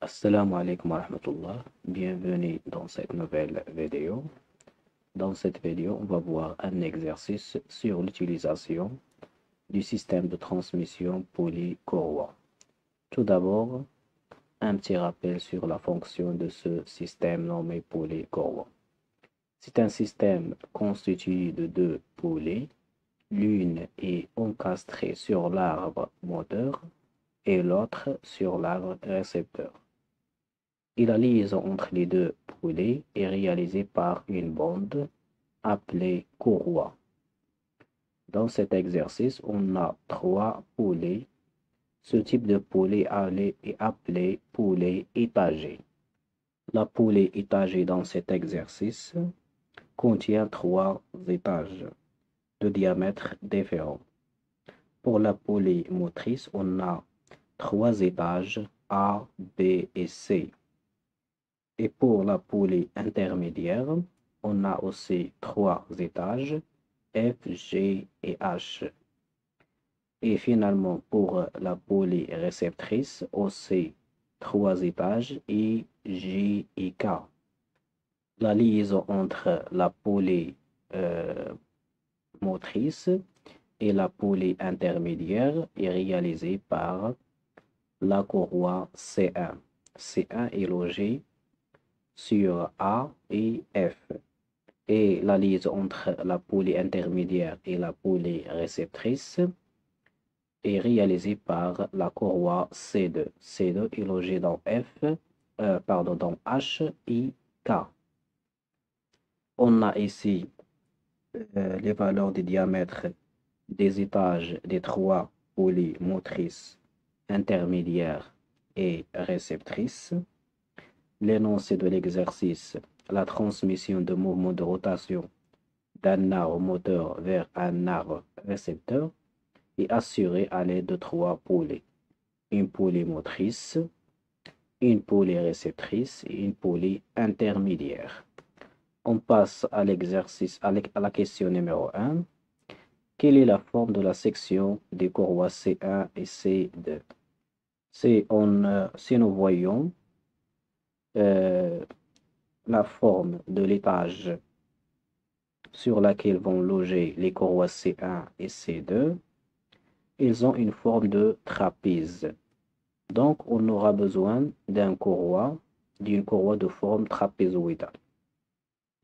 Assalamu alaikum wa rahmatullah. Bienvenue dans cette nouvelle vidéo. Dans cette vidéo, on va voir un exercice sur l'utilisation du système de transmission poly-courroie. Tout d'abord, un petit rappel sur la fonction de ce système nommé poly-courroie. C'est un système constitué de deux poulets. L'une est encastrée sur l'arbre moteur et l'autre sur l'arbre récepteur. Et la liaison entre les deux poulets est réalisée par une bande appelée courroie. Dans cet exercice, on a trois poulets. Ce type de poulet est appelé poulet étagé. La poulet étagée dans cet exercice contient trois étages de diamètre différents. Pour la poulie motrice, on a trois étages A, B et C. Et pour la poulie intermédiaire, on a aussi trois étages, F, G et H. Et finalement, pour la poulie réceptrice, aussi trois étages, I, J et K. La liaison entre la poulie motrice et la poulie intermédiaire est réalisée par la courroie C1. C1 est logé sur A et F. Et la liaison entre la poulie intermédiaire et la poulie réceptrice est réalisée par la courroie C2. C2 est logé dans dans H et K. On a ici les valeurs des diamètres des étages des trois poulies motrices, intermédiaires et réceptrices. L'énoncé de l'exercice, la transmission de mouvement de rotation d'un arbre moteur vers un arbre récepteur est assurée à l'aide de trois poulies. Une poulie motrice, une poulie réceptrice et une poulie intermédiaire. On passe à l'exercice, à la question numéro 1. Quelle est la forme de la section des courroies C1 et C2? Si nous voyons la forme de l'étage sur laquelle vont loger les courroies C1 et C2, ils ont une forme de trapèze. Donc, on aura besoin d'une courroie de forme trapézoïdale.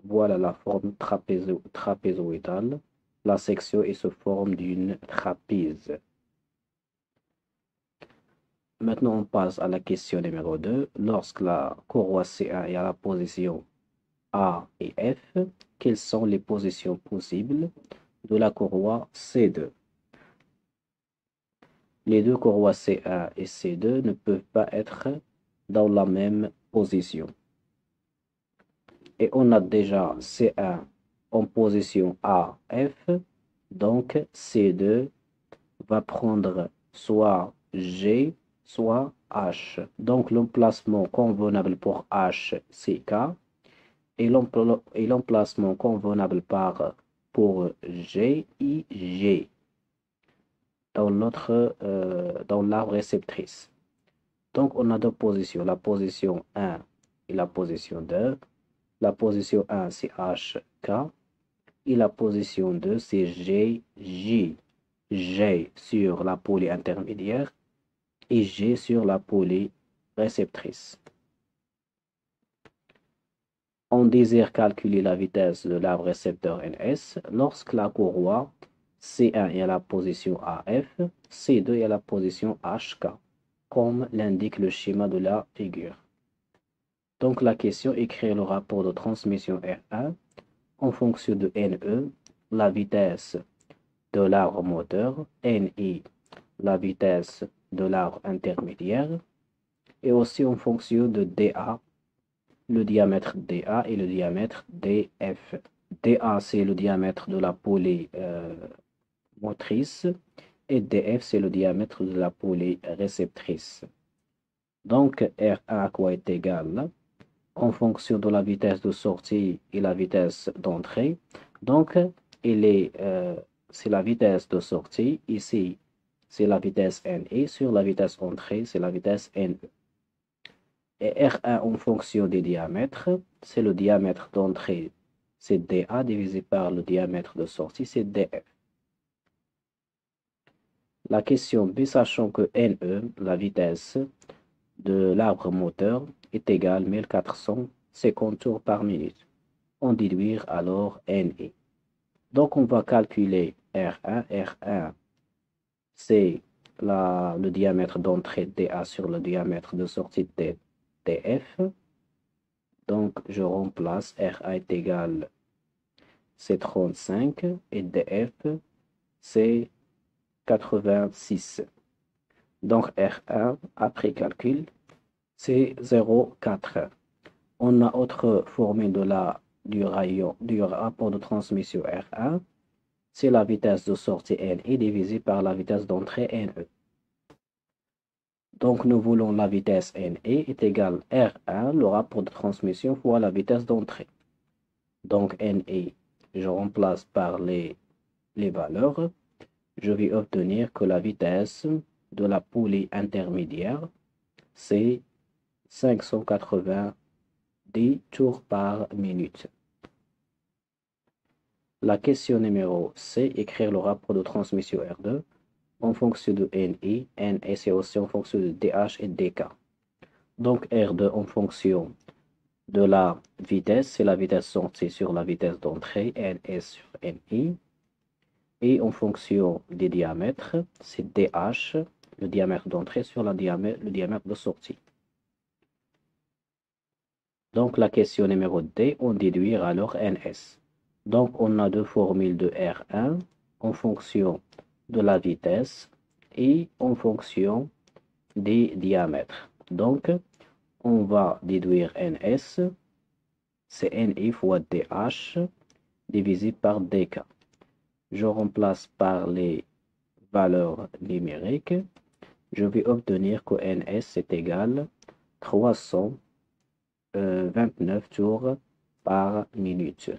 Voilà la forme trapézoïdale. La section est sous forme d'une trapèze. Maintenant, on passe à la question numéro 2. Lorsque la courroie C1 est à la position A et F, quelles sont les positions possibles de la courroie C2? Les deux courroies C1 et C2 ne peuvent pas être dans la même position. Et on a déjà C1 en position A, F, donc C2 va prendre soit G, soit H. Donc l'emplacement convenable pour H, c'est K. Et l'emplacement convenable pour G, I, G dans l'arbre réceptrice. Donc on a deux positions, la position 1 et la position 2. La position 1 c'est H, K et la position 2 c'est G, J. G sur la poulie intermédiaire et G sur la poulie réceptrice. On désire calculer la vitesse de l'arbre récepteur NS lorsque la courroie C1 est à la position AF, C2 est à la position HK, comme l'indique le schéma de la figure. Donc la question est créer le rapport de transmission R1 en fonction de NE, la vitesse de l'arbre moteur, NI, la vitesse de l'arbre intermédiaire, et aussi en fonction de DA, le diamètre DA et le diamètre DF. DA, c'est le diamètre de la poulie motrice et DF, c'est le diamètre de la poulie réceptrice. Donc, R1 à quoi est égal en fonction de la vitesse de sortie et la vitesse d'entrée. Donc, c'est la vitesse de sortie. Ici, c'est la vitesse NE. Sur la vitesse entrée, c'est la vitesse NE. Et R1 en fonction des diamètres, c'est le diamètre d'entrée, c'est DA divisé par le diamètre de sortie, c'est DF. La question B, sachant que NE, la vitesse de l'arbre moteur, est égale à 1450 tours par minute. On déduire alors NE. Donc on va calculer R1. R1, c'est le diamètre d'entrée DA sur le diamètre de sortie DF. Donc je remplace R1 est égal, c'est 35 et DF, c'est 86. Donc R1, après calcul, c'est 0,4. On a autre formule du rapport de transmission R1, c'est la vitesse de sortie NE divisée par la vitesse d'entrée NE. Donc nous voulons la vitesse NE est égale R1, le rapport de transmission fois la vitesse d'entrée. Donc NE, je remplace par les valeurs. Je vais obtenir que la vitesse de la poulie intermédiaire, c'est 590 tours par minute. La question numéro C, écrire le rapport de transmission R2 en fonction de NI. NI, c'est aussi en fonction de DH et DK. Donc R2 en fonction de la vitesse, c'est la vitesse sortie sur la vitesse d'entrée, NS sur NI. Et en fonction des diamètres, c'est DH, le diamètre d'entrée sur le diamètre de sortie. Donc la question numéro D, on déduire alors NS. Donc on a deux formules de R1 en fonction de la vitesse et en fonction des diamètres. Donc on va déduire NS, c'est NI fois DH divisé par DK. Je remplace par les valeurs numériques. Je vais obtenir que NS est égal à 329 tours par minute.